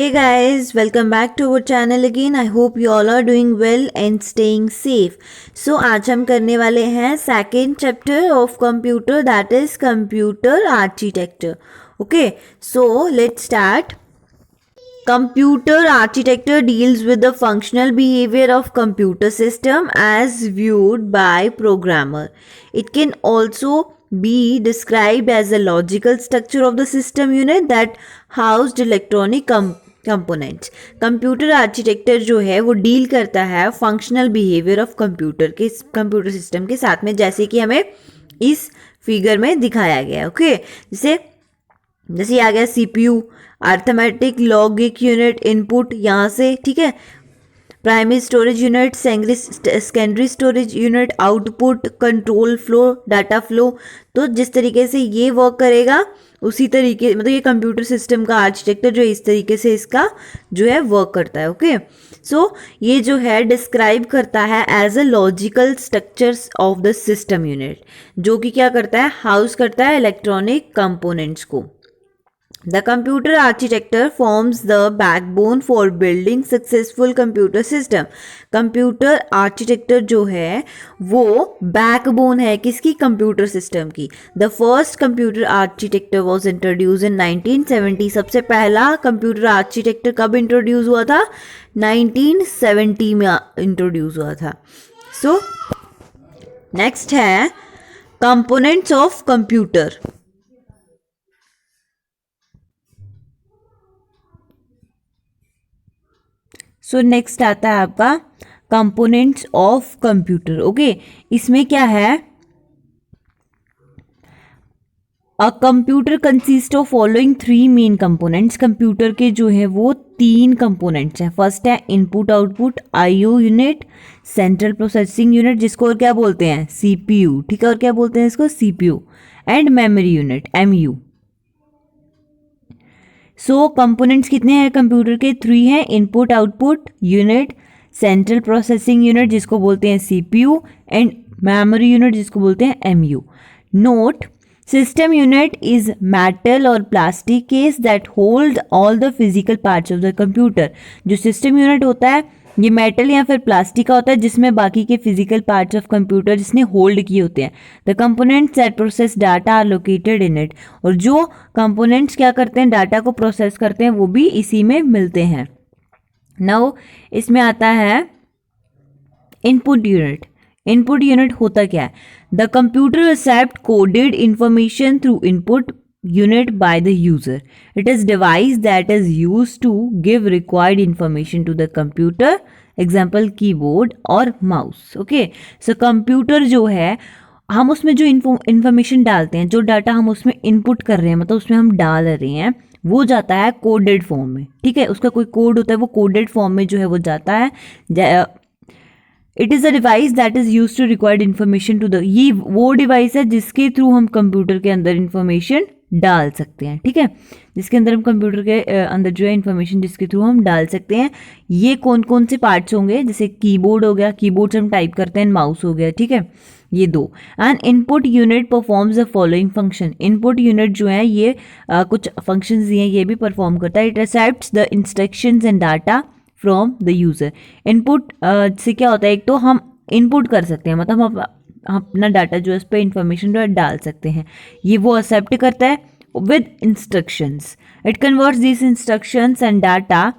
Hey guys, welcome back to our channel again. I hope you all are doing well and staying safe. So आज हम करने वाले हैं second chapter of computer that is computer architecture. Okay, so let's start. Computer architecture deals with the functional behavior of computer system as viewed by programmer. It can also be described as a logical structure of the system unit that housed electronic components. Computer architecture जो है वो deal करता है functional behaviour of computer system के साथ में, जैसे कि हमें इस फिगर में दिखाया गया. ओके, जैसे आ गया CPU, arithmetic logic unit, input यहाँ से, ठीक है, primary storage unit, secondary storage unit, output, control flow, data flow. तो जिस तरीके से ये वर्क करेगा उसी तरीके, मतलब ये कंप्यूटर सिस्टम का आर्किटेक्चर जो इस तरीके से इसका जो है वर्क करता है. ओके, सो ये जो है डिस्क्राइब करता है as a logical structures of the system unit, जो कि क्या करता है, हाउस करता है इलेक्ट्रॉनिक कंपोनेंट्स को. The computer architecture forms the backbone for building successful computer system. Computer architecture जो है वो backbone है किसकी, कंप्यूटर सिस्टम की. The first computer architecture was introduced in 1970. सबसे पहला कंप्यूटर आर्किटेक्चर कब इंट्रोड्यूस हुआ था, 1970 में इंट्रोड्यूस हुआ था. सो नेक्स्ट है components of computer. So next आता है आपका कंपोनेंट्स ऑफ कंप्यूटर. ओके, इसमें क्या है, a computer consist of following 3 main components. Computer के जो है वो 3 कंपोनेंट्स हैं. फर्स्ट है input output, IO unit, central processing unit जिसको और क्या बोलते हैं, सीपीयू, ठीक है, और क्या बोलते हैं इसको, CPU, and memory unit, MU. So components कितने हैं कंप्यूटर के, 3 हैं, input output unit, central processing unit जिसको बोलते हैं सीपीयू, एंड मेमोरी यूनिट जिसको बोलते हैं MU. Note, system unit is metal और plastic case that hold all the physical parts of the computer. जो सिस्टम यूनिट होता है ये मेटल या फिर प्लास्टिक का होता है जिसमें बाकी के फिजिकल पार्ट्स ऑफ कंप्यूटर जिसने होल्ड किए होते हैं. The components that process data are located in it. और जो कंपोनेंट्स क्या करते हैं, डाटा को प्रोसेस करते हैं, वो भी इसी में मिलते हैं. नाउ इसमें आता है इनपुट यूनिट. इनपुट यूनिट होता क्या है, the computer accept coded information through input unit by the user. It is device that is used to give required information to the computer. Example keyboard और mouse. Okay, so computer जो है हम उसमें जो information डालते हैं, जो data हम उसमें इनपुट कर रहे हैं, मतलब उसमें हम डाल रहे हैं, वो जाता है कोडेड फॉर्म में. ठीक है, उसका कोई कोड होता है, वो कोडेड फॉर्म में जो है वो जाता है. It is a device that is use to required information to the, ये वो डिवाइस है जिसके थ्रू हम कंप्यूटर के अंदर इंफॉर्मेशन डाल सकते हैं. ठीक है, जिसके अंदर हम कंप्यूटर के अंदर जो है इंफॉर्मेशन जिसके थ्रू हम डाल सकते हैं. ये कौन कौन से पार्ट्स होंगे, जैसे कीबोर्ड हो गया, कीबोर्ड से हम टाइप करते हैं, माउस हो गया. ठीक है, ये 2. And input unit performs the following function. Input unit जो है ये कुछ फंक्शंस दिए हैं, ये भी परफॉर्म करता है. It accepts the instructions and data from the user. Input से क्या होता है, एक तो हम इनपुट कर सकते हैं, मतलब हम अपना डाटा जो है उस पर इंफॉर्मेशन जो है डाल सकते हैं, ये वो एक्सेप्ट करता है with instructions. It converts this instructions and data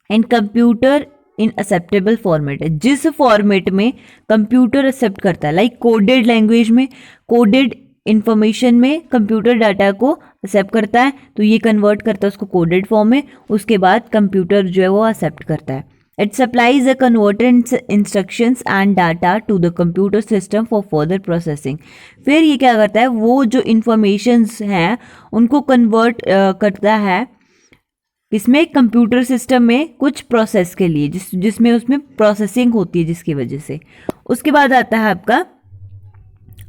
in computer in acceptable format. जिस फॉर्मेट में कंप्यूटर एक्सेप्ट करता है, लाइक कोडेड लैंग्वेज में, कोडेड इंफॉर्मेशन में कंप्यूटर डाटा को एक्सेप्ट करता है, तो ये कन्वर्ट करता है उसको कोडेड फॉर्म में, उसके बाद कंप्यूटर जो है वो एक्सेप्ट करता है. It supplies the converted instructions and data to the computer system for further processing. फिर ये क्या करता है, वो जो इंफॉर्मेशंस हैं उनको कन्वर्ट करता है इसमें कंप्यूटर सिस्टम में कुछ प्रोसेस के लिए, जिसमें उसमें प्रोसेसिंग होती है जिसकी वजह से. उसके बाद आता है आपका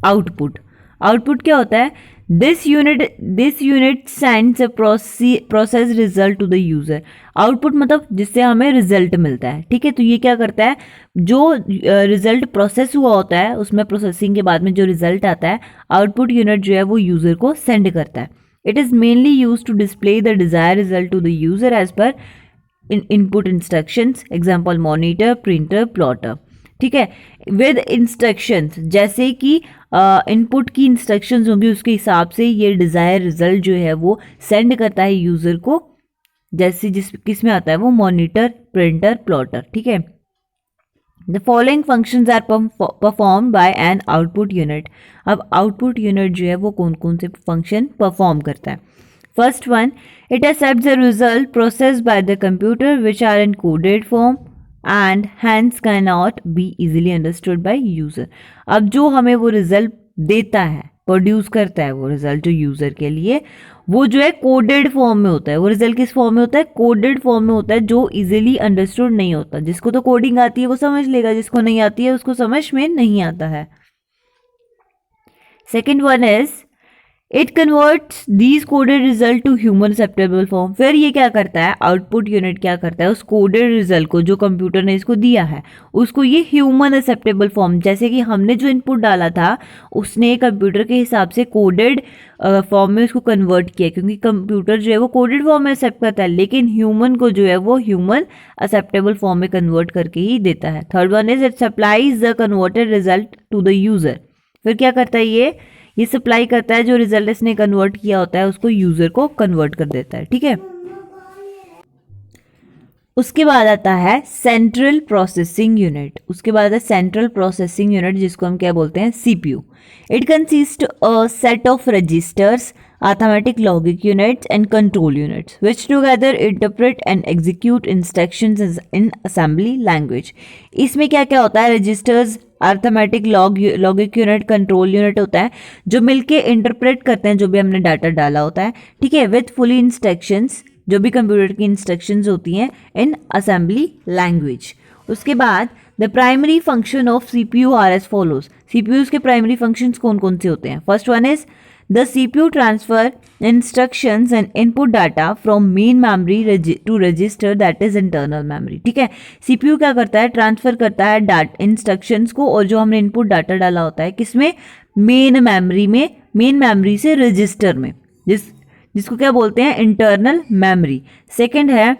आउटपुट. आउटपुट क्या होता है, this unit sends a process result to the user. Output मतलब जिससे हमें रिजल्ट मिलता है. ठीक है, तो ये क्या करता है, जो रिजल्ट प्रोसेस हुआ होता है उसमें प्रोसेसिंग के बाद में जो रिजल्ट आता है, आउटपुट यूनिट जो है वो यूज़र को सेंड करता है. It is mainly used to display the desired result to the user as per input instructions, example monitor, printer, plotter. ठीक है, विद इंस्ट्रक्शंस, जैसे कि इनपुट की इंस्ट्रक्शंस होंगी उसके हिसाब से ये डिज़ायर रिजल्ट जो है वो सेंड करता है यूज़र को, जैसे किस में आता है वो मॉनिटर, प्रिंटर, प्लॉटर. ठीक है, the following functions are perform by an output unit. अब आउटपुट यूनिट जो है वो कौन कौन से फंक्शन परफॉर्म करता है. First one, it accepts the result processed by the computer which are in coded form and hence cannot be easily understood by user. अब जो हमें वो रिजल्ट देता है, प्रोड्यूस करता है वो रिजल्ट जो यूज़र के लिए, वो जो है कोडेड फॉर्म में होता है. वो रिजल्ट किस फॉर्म में होता है? कोडेड फॉर्म में होता है, जो इजीली अंडरस्टूड नहीं होता. जिसको तो कोडिंग आती है वो समझ लेगा, जिसको नहीं आती है उसको समझ में नहीं आता है. Second one is it converts these coded result to human acceptable form. फिर ये क्या करता है, आउटपुट यूनिट क्या करता है, उस कोडेड रिजल्ट को जो कंप्यूटर ने इसको दिया है उसको ये ह्यूमन एक्सेप्टेबल फॉर्म, जैसे कि हमने जो इनपुट डाला था उसने कंप्यूटर के हिसाब से कोडेड फॉर्म में उसको कन्वर्ट किया, क्योंकि कंप्यूटर जो है वो कोडेड फॉर्म में एक्सेप्ट करता है, लेकिन ह्यूमन को जो है वो ह्यूमन एक्सेप्टेबल फॉर्म में कन्वर्ट करके ही देता है. Third one is it supplies the converted result to the user. फिर क्या करता है ये सप्लाई करता है जो रिजल्ट इसने कन्वर्ट किया होता है उसको यूजर को कन्वर्ट कर देता है. ठीक है, उसके बाद आता है सेंट्रल प्रोसेसिंग यूनिट. उसके बाद है सेंट्रल प्रोसेसिंग यूनिट, जिसको हम क्या बोलते हैं, CPU. It consist a set of registers, arithmetic logic units and control units which together interpret and execute instructions in assembly language. इसमें क्या क्या होता है, registers, arithmetic logic unit, control unit होता है जो मिलके इंटरप्रेट करते हैं जो भी हमने डाटा डाला होता है. ठीक है, विथ फुली इंस्ट्रक्शंस, जो भी कंप्यूटर की इंस्ट्रक्शंस होती हैं इन असेंबली लैंग्वेज. उसके बाद the primary function of CPU are as follows. CPUs के प्राइमरी फंक्शंस कौन कौन से होते हैं. First one is the CPU transfer instructions and input data from main memory to register that is internal memory. ठीक है, CPU क्या करता है, ट्रांसफर करता है इंस्ट्रक्शंस को, और जो हमने इनपुट डाटा डाला होता है किसमें, मेन मेमोरी में, मेन मेमोरी से रजिस्टर में, जिसको क्या बोलते हैं, इंटरनल मेमोरी. सेकेंड है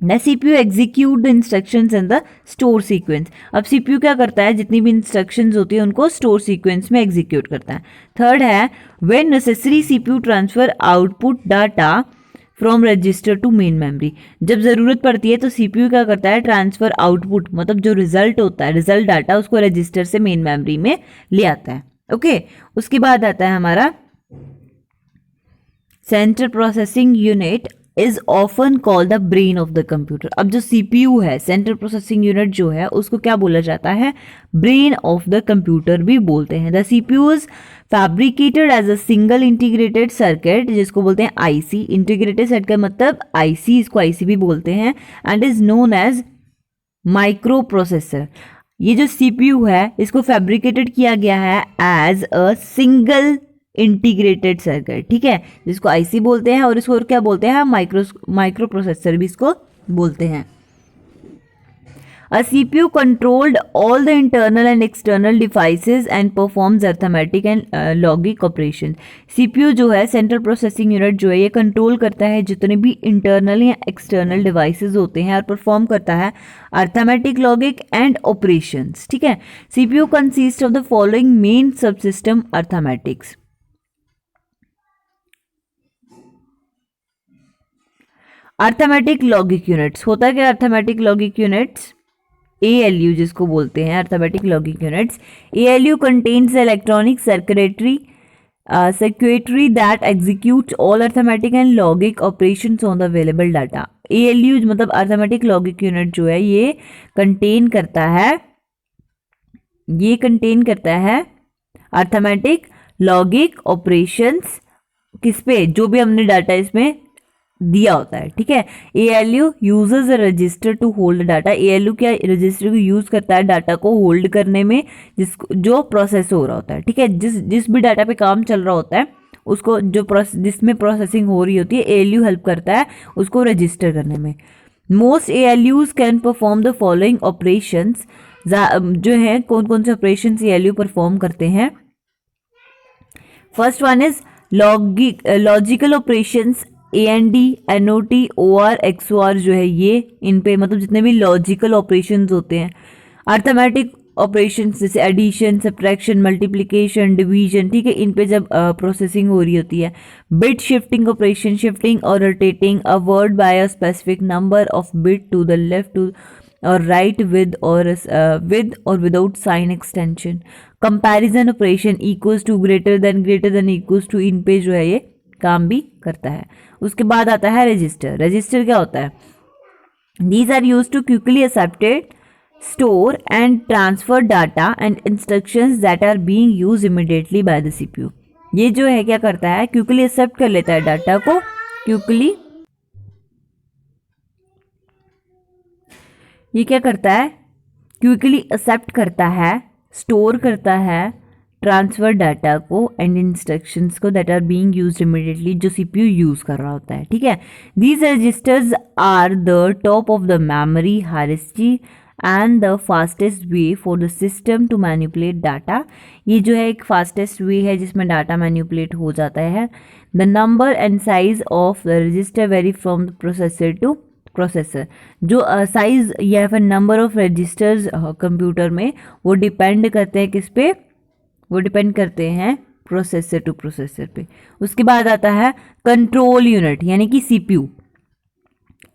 The CPU execute the instructions in the store sequence. अब CPU क्या करता है, जितनी भी इंस्ट्रक्शंस होती है उनको स्टोर सीक्वेंस में एग्जीक्यूट करता है. थर्ड है when necessary CPU transfer output data from register to main memory. जब ज़रूरत पड़ती है तो CPU क्या करता है, ट्रांसफर आउटपुट, मतलब जो रिजल्ट होता है, रिजल्ट डाटा, उसको रजिस्टर से मेन मेमोरी में ले आता है. ओके, उसके बाद आता है हमारा central processing unit is often called the brain of the computer. अब जो सीपीयू है, सेंट्रल प्रोसेसिंग यूनिट जो है, उसको क्या बोला जाता है, ब्रेन ऑफ द कंप्यूटर भी बोलते हैं. The CPU is fabricated as a single integrated circuit, जिसको बोलते हैं आईसी. इंटीग्रेटेड सर्किट का मतलब आईसी, इसको आईसी भी बोलते हैं, and is known as micro processor. ये जो सीपीयू है इसको फैब्रिकेटेड किया गया है as a single integrated circuit. ठीक है, जिसको आईसी बोलते हैं, और इसको क्या बोलते हैं, माइक्रो प्रोसेसर भी इसको बोलते हैं. अ CPU controlled all the internal and external devices and performs arithmetic and logic operation. CPU जो है, सेंट्रल प्रोसेसिंग यूनिट जो है, ये कंट्रोल करता है जितने भी इंटरनल या एक्सटर्नल डिवाइसेस होते हैं और परफॉर्म करता है अर्थमेटिक, लॉजिक एंड ऑपरेशंस. ठीक है, CPU consist of the following main subsystem arithmetics. Arithmetic logic units होता है क्या, अर्थमेटिक लॉजिक यूनिट्स, ALU जिसको बोलते हैं, arithmetic logic units. ALU contains electronic circuitry that executes all arithmetic and logic operations on the available data. ALU मतलब arithmetic logic unit जो है ये कंटेन करता है अर्थमेटिक लॉजिक ऑपरेशंस, किस पे, जो भी हमने डाटा इसमें दिया होता है. ठीक है, ALU uses a register to hold data. ALU क्या, रजिस्टर को यूज करता है डाटा को होल्ड करने में, जो प्रोसेस हो रहा होता है. ठीक है, जिस भी डाटा पे काम चल रहा होता है उसको, जिसमें प्रोसेसिंग हो रही होती है, ALU हेल्प करता है उसको रजिस्टर करने में. Most ALUs can perform the following operations. जो है कौन कौन से ऑपरेशंस ALU परफॉर्म करते हैं. First one is logical operations AND NOT OR XOR जो है ये इन पे मतलब जितने भी लॉजिकल ऑपरेशंस होते हैं, अर्थमेटिक ऑपरेशंस जैसे एडिशन, सब्ट्रैक्शन, मल्टीप्लिकेशन, डिवीजन, ठीक है, इन पे जब प्रोसेसिंग हो रही होती है, बिट शिफ्टिंग ऑपरेशन, शिफ्टिंग और rotating a word by a specific number of bit to the left to और राइट विद और without sign extension, comparison operation, equals to, greater than equals to, इन पे जो है ये काम भी करता है। उसके बाद आता है रजिस्टर। रजिस्टर क्या होता है? These are use to quickly accepted store and transfer data and instructions that are being used immediately by the CPU। ये जो है क्या करता है? क्विकली एक्सेप्ट कर लेता है डाटा को, ये क्या करता है? क्विकली एक्सेप्ट करता है, स्टोर करता है ट्रांसफर डाटा को एंड इंस्ट्रक्शंस को that are being used immediately, जो सीपीयू यूज कर रहा होता है, ठीक है। These registers are the top of the memory hierarchy and the fastest way for the system to manipulate data. ये जो है एक फास्टेस्ट वे है जिसमें डाटा मैनिपुलेट हो जाता है। The number and size of the register very from the processor two processor. जो साइज या फिर नंबर ऑफ रजिस्टर्स कंप्यूटर में वो डिपेंड करते हैं किस पे? वो डिपेंड करते हैं प्रोसेसर टू प्रोसेसर पे। उसके बाद आता है कंट्रोल यूनिट यानी कि CPU.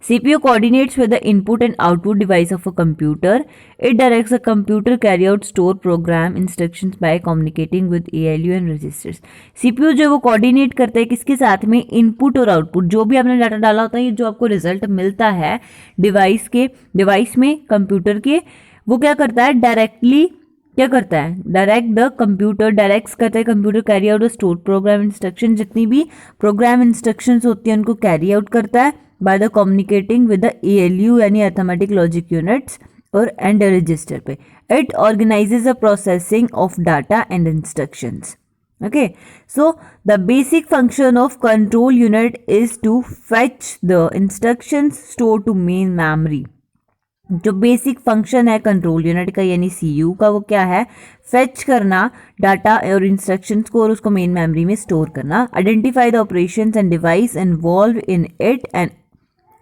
CPU coordinates with the input and output device of a computer. It directs the computer carry out store program instructions by communicating with ALU and registers. CPU जो वो coordinate करता है किसके साथ में? Input और आउटपुट। जो भी आपने डाटा डाला होता है, ये जो आपको रिजल्ट मिलता है डिवाइस में, कंप्यूटर के, वो क्या करता है? डायरेक्टली क्या करता है? डायरेक्ट द कंप्यूटर, डायरेक्ट्स करता है computer carry out store programme instruction. जितनी भी प्रोग्राम इंस्ट्रक्शंस होती हैं उनको कैरी आउट करता है by the communicating with the ALU यानी अर्थमेटिक लॉजिक यूनिट्स और एंड रजिस्टर पे। It organises the processing of data and instructions. Okay, so the basic function of control unit is to fetch the instructions stored to main memory। जो basic function है control unit का यानी CU का, वो क्या है? Fetch करना data और इंस्ट्रक्शंस को और उसको मेन मेमोरी में स्टोर करना। Identify the operations and device involve in it and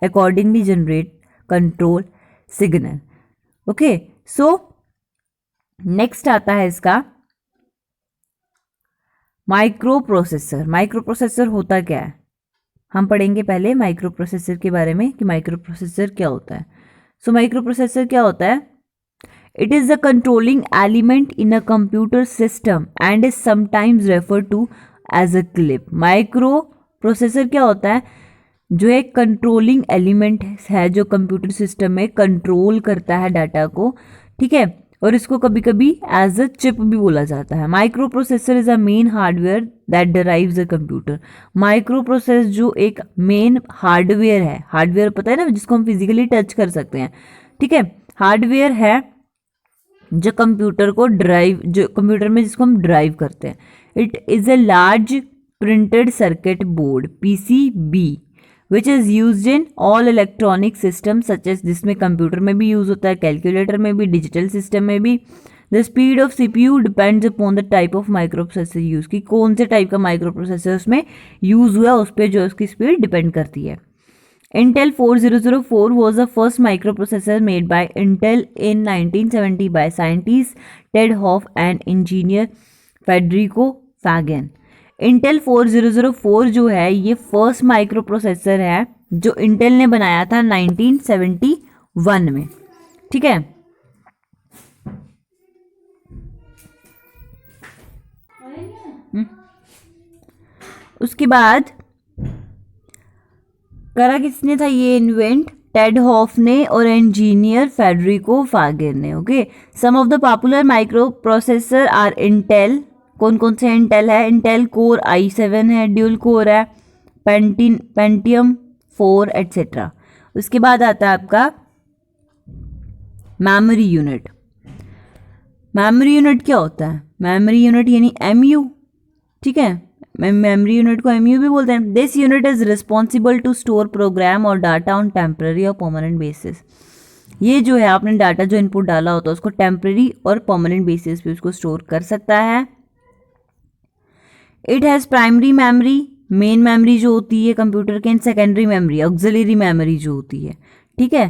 accordingly generate control signal. Okay, so next आता है इसका माइक्रो प्रोसेसर। माइक्रो प्रोसेसर होता क्या है? हम पढ़ेंगे पहले माइक्रो प्रोसेसर के बारे में कि माइक्रो प्रोसेसर क्या होता है। सो माइक्रो प्रोसेसर क्या होता है? It is the controlling element in a computer system and is sometimes refer to as a clip. Micro processor क्या होता है? जो एक कंट्रोलिंग एलिमेंट है जो कंप्यूटर सिस्टम में कंट्रोल करता है डाटा को, ठीक है, और इसको कभी कभी एज अ चिप भी बोला जाता है। Microprocessor is a main hardware that drives the computer. Microprocessor जो एक मेन हार्डवेयर है, हार्डवेयर पता है ना जिसको हम फिजिकली टच कर सकते हैं, ठीक है, हार्डवेयर है जो कंप्यूटर को ड्राइव, जो कंप्यूटर में जिसको हम ड्राइव करते हैं। It is a large printed circuit board PCB which is use in all electronic system such as, जिसमें कंप्यूटर में भी यूज होता है, कैलकुलेटर में भी, डिजिटल सिस्टम में भी। The speed of CPU depends upon the type of micro processor use, कि कौन से टाइप का माइक्रो प्रोसेसर उसमें यूज हुआ उस पर जो उसकी स्पीड डिपेंड करती है। Intel 4004 was the first microprocessor made by Intel in 1970 by scientist Ted Hoff and engineer Federico Fagan। Intel 4004 जो है ये फर्स्ट माइक्रो प्रोसेसर है जो इंटेल ने बनाया था 1971 में, ठीक है। उसके बाद करा किसने था ये इन्वेंट? टेड हॉफ ने और इंजीनियर फेडरिको फागेन ने। Okay, some of the popular micro processor are Intel. कौन कौन से इंटेल है? इंटेल कोर i7 है, ड्यूल कोर है, पेंटियम 4 एट्सेट्रा। उसके बाद आता है आपका मेमोरी यूनिट। मेमोरी यूनिट क्या होता है? मेमोरी यूनिट यानी MU, ठीक है, मेमोरी यूनिट को MU भी बोलते हैं। This unit is responsible to store program और डाटा ऑन टेम्पररी और परमानेंट बेसिस। ये जो है आपने डाटा जो इनपुट डाला होता है उसको टेम्पररी और परमानेंट बेसिस पे उसको स्टोर कर सकता है। It has primary memory, main memory जो होती है कंप्यूटर के, and secondary memory, auxiliary memory जो होती है, ठीक है,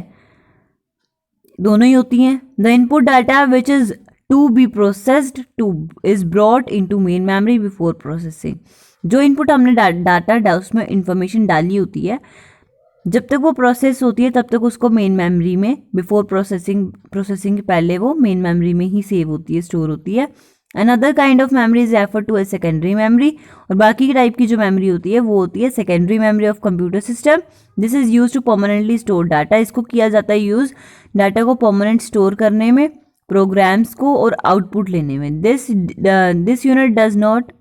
दोनों ही होती हैं। The input data which is to be processed to is brought into main memory before processing. जो इनपुट हमने डाटा उसमें इंफॉर्मेशन डाली होती है, जब तक वो प्रोसेस होती है तब तक उसको मेन मेमोरी में, बिफोर प्रोसेसिंग के पहले वो मेन मेमोरी में ही सेव होती है, स्टोर होती है। Another kind of memory is refer to a secondary memory, और बाकी टाइप की जो मेमोरी होती है वो होती है secondary memory of computer system. This is use to permanently store data. इसको किया जाता है यूज डाटा को परमानेंट स्टोर करने में, प्रोग्राम्स को और आउटपुट लेने में। This unit does not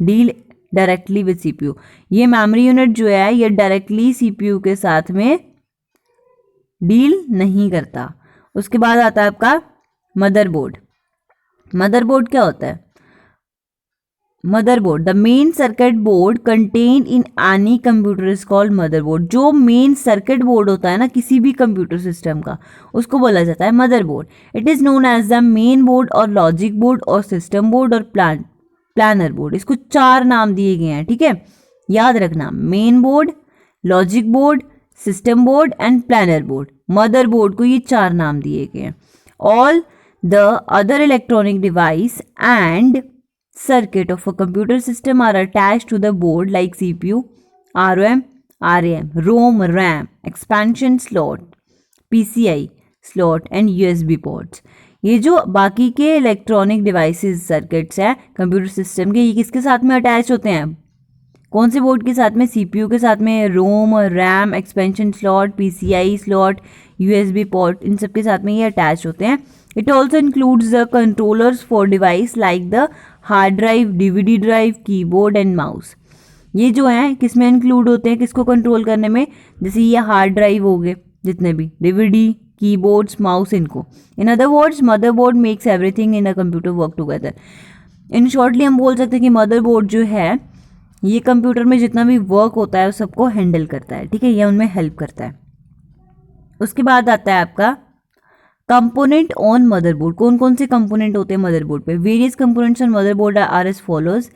deal directly with CPU. ये मेमोरी यूनिट जो है ये डायरेक्टली सीपीयू के साथ में डील नहीं करता। उसके बाद आता है आपका मदरबोर्ड। मदरबोर्ड क्या होता है? Motherboard, the main circuit board contain in any computer is called motherboard. जो मेन सर्किट बोर्ड होता है ना किसी भी कंप्यूटर सिस्टम का, उसको बोला जाता है motherboard. It is known as the main board और लॉजिक बोर्ड और सिस्टम बोर्ड और प्लानर बोर्ड। इसको 4 नाम दिए गए हैं, ठीक है, याद रखना, main board, logic board, system board and planar board. Motherboard को ये 4 नाम दिए गए हैं। All the other electronic device and circuit of a computer system are attached to the board like CPU, ROM, RAM, ROM, RAM, expansion slot, PCI slot and USB ports। ये जो बाकी के इलेक्ट्रॉनिक डिवाइसेस सर्किट्स हैं computer system के, ये किसके साथ में अटैच होते हैं? कौन से बोर्ड के साथ में? CPU के साथ में, ROM, RAM, expansion slot, PCI slot, USB port, इन सब के साथ में ये अटैच होते हैं। It also includes the controllers for device like the hard drive, DVD drive, keyboard and mouse. ये जो हैं किस में इंक्लूड होते हैं, किसको कंट्रोल करने में? जैसे ये हार्ड ड्राइव हो गए जितने भी, DVD, कीबोर्ड्स, माउस, इनको। In other words motherboard makes everything in a computer work together. In shortly हम बोल सकते हैं कि मदरबोर्ड जो है ये कंप्यूटर में जितना भी वर्क होता है उस सबको हैंडल करता है, ठीक है, ये उनमें हेल्प करता है। उसके बाद आता है आपका कंपोनेंट ऑन मदरबोर्ड। कौन कौन से कंपोनेंट होते हैं मदरबोर्ड पे? Various components on motherboard are as follows: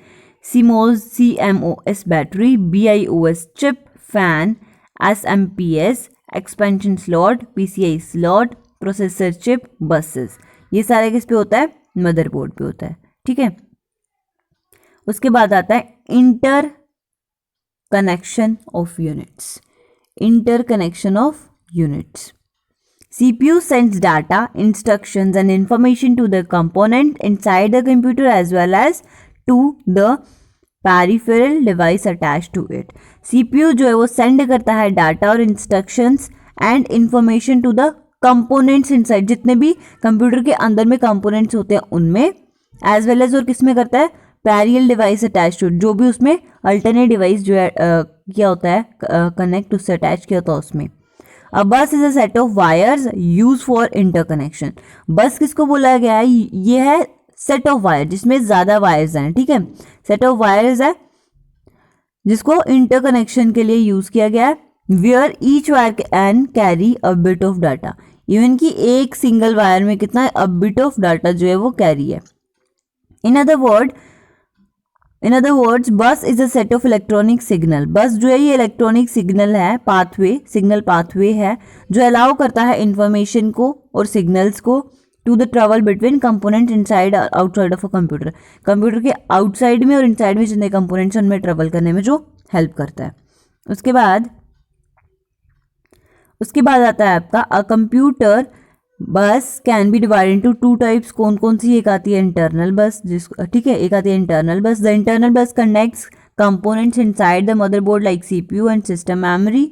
CMOS battery, BIOS chip, fan, SMPS, expansion slot, PCI slot, processor chip, buses. ये सारे किस पे होता है? मदरबोर्ड पे होता है, ठीक है। उसके बाद आता है inter connection of units. Interconnection of units. CPU sends data, instructions and information to the component inside the computer as well as to the peripheral device attached to it। CPU जो है वो सेंड करता है data और instructions and information to the components inside, जितने भी computer के अंदर में कंपोनेंट्स होते हैं उनमें, एज वेल एज और किस में करता है? पैरियल डिवाइस अटैच टू, जो भी उसमें अल्टरनेट डिवाइस जो है क्या होता है कनेक्ट, उससे अटैच किया होता है उसमें। A bus is a set of wires used for interconnection। बस किसको बोला गया है? ये है सेट ऑफ वायर जिसमें ज्यादा वायर्स हैं, ठीक है, सेट ऑफ वायर्स है जिसको इंटरकनेक्शन के लिए यूज किया गया है। Where each wire can carry a bit of data. Even कि एक सिंगल वायर में कितना अ बिट ऑफ डाटा जो है वो कैरी है। इन अदर वर्ड्स बस is a set of electronic signal. बस जो है ये इलेक्ट्रॉनिक सिग्नल है, पाथवे, सिग्नल पाथवे है जो अलाउ करता है इंफॉर्मेशन को और सिग्नल्स को to the travel between component inside और outside of a computer. Computer के आउटसाइड में और इनसाइड में जितने कंपोनेंट्स उनमें ट्रेवल करने में जो हेल्प करता है। उसके बाद आता है आपका अ कंप्यूटर बस can be divided into 2 types. कौन कौन सी? एक आती है इंटरनल बस, ठीक है, एक आती है internal bus. The internal bus connects components inside the motherboard like CPU and system memory.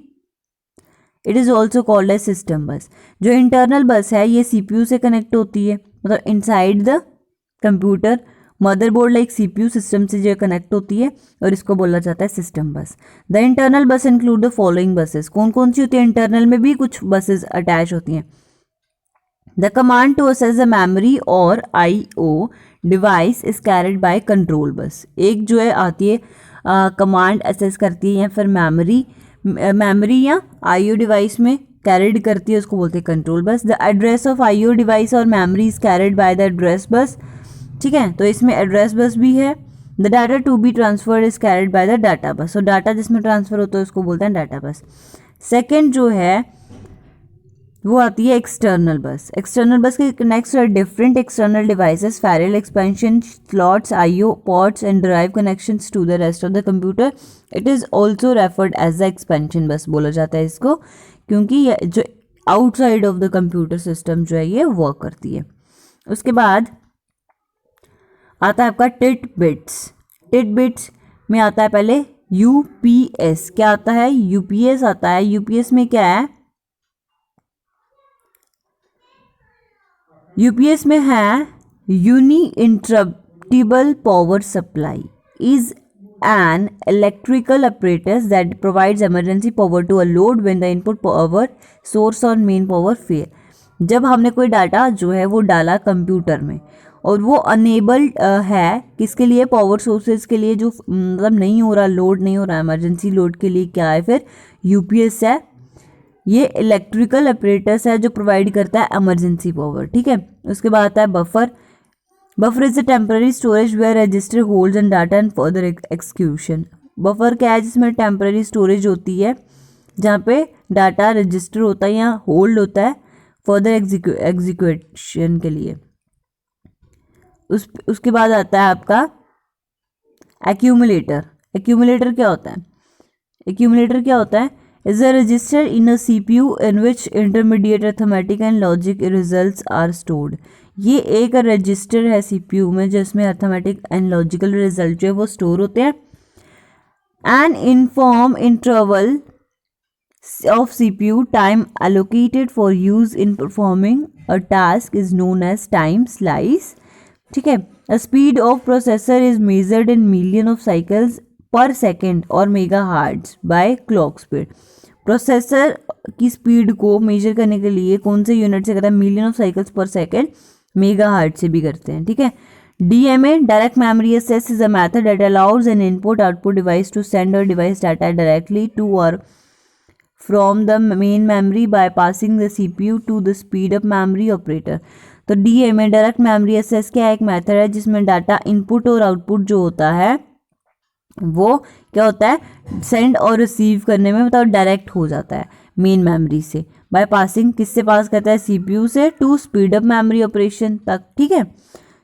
It is also called as system bus. जो इंटरनल बस है ये CPU से कनेक्ट होती है, मतलब inside the computer, motherboard like CPU system से जो कनेक्ट होती है, और इसको बोला जाता है सिस्टम बस। द इंटरनल बस इंक्लूड द फॉलोइंग बसेस। कौन कौन सी होती है? इंटरनल में भी कुछ बसेस अटैच होती हैं। The command to access the memory or IO device is carried by control bus। एक जो है आती है कमांड एक्सेस करती है या फिर मेमोरी या IO डिवाइस में कैरिड करती है, उसको बोलते हैं control bus. The address of IO device और memory is carried by the address bus, ठीक है, तो इसमें एड्रेस बस भी है the data to be transferred is carried by the data bus. तो डाटा जिसमें ट्रांसफर होता है उसको बोलते हैं डाटा बस। सेकेंड जो है वो आती है एक्सटर्नल बस। एक्सटर्नल बस के connects different external devices, parallel expansion slots, IO ports and drive connections to the rest of the computer. It is also referred as the expansion bus बोला जाता है इसको, क्योंकि ये जो outside of the computer system जो है ये वर्क करती है। उसके बाद आता है आपका टिट बिट्स। टिट बिट्स में आता है पहले यूपीएस। क्या आता है? यूपीएस आता है। यूपीएस में क्या है? यूपीएस में है uninterruptible power supply is an electrical apparatus that provides emergency power to a load when the input power source or main power fail। जब हमने कोई डाटा जो है वो डाला कंप्यूटर में और वो अनेबल्ड है किसके लिए? पावर सोर्सेज के लिए, जो मतलब नहीं हो रहा, लोड नहीं हो रहा, इमरजेंसी लोड के लिए क्या है फिर? यूपीएस है। ये इलेक्ट्रिकल अपरेटस है जो प्रोवाइड करता है इमरजेंसी पावर, ठीक है। उसके बाद आता है buffer. Buffer is a temporary storage where register holds and data and further execution. Buffer क्या है? जिसमें टेम्पररी स्टोरेज होती है जहाँ पे डाटा रजिस्टर होता है या होल्ड होता है फर्दर एग्जीक्यूशन के लिए। उसके बाद आता है आपका एक्यूमुलेटर। एक्यूमुलेटर क्या होता है? एक्यूमुलेटर क्या होता है? is a register in a CPU in which intermediate arithmetic and logic results are stored। ये एक रजिस्टर है CPU में जिसमें अर्थमेटिक एंड लॉजिकल रिजल्ट जो है वो स्टोर होते हैं। An uniform interval of CPU time allocated for use in performing a task is known as time slice, ठीक है। The speed of processor is measured in million of cycles per second और mega hertz by clock speed. Processor की speed को measure करने के लिए कौन से यूनिट से करता है? Million of cycles per second, mega hertz से भी करते हैं, ठीक है। DMA direct memory access is a method that allows an input output device to send or device data directly to or from the main memory by passing the CPU to the speed up memory operator. तो DMA direct memory access क्या एक method है जिसमें data input और output जो होता है वो क्या होता है? सेंड और रिसीव करने में मतलब डायरेक्ट हो जाता है मेन मेमोरी से बाय पासिंग, किससे पास करता है? सीपीयू से to speed up memory operation तक, ठीक है।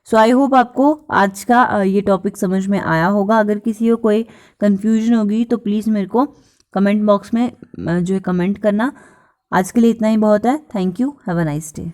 सो आई होप आपको आज का ये टॉपिक समझ में आया होगा। अगर किसी को कोई कंफ्यूजन होगी तो प्लीज़ मेरे को कमेंट बॉक्स में जो है कमेंट करना। आज के लिए इतना ही बहुत है। Thank you, have a nice day.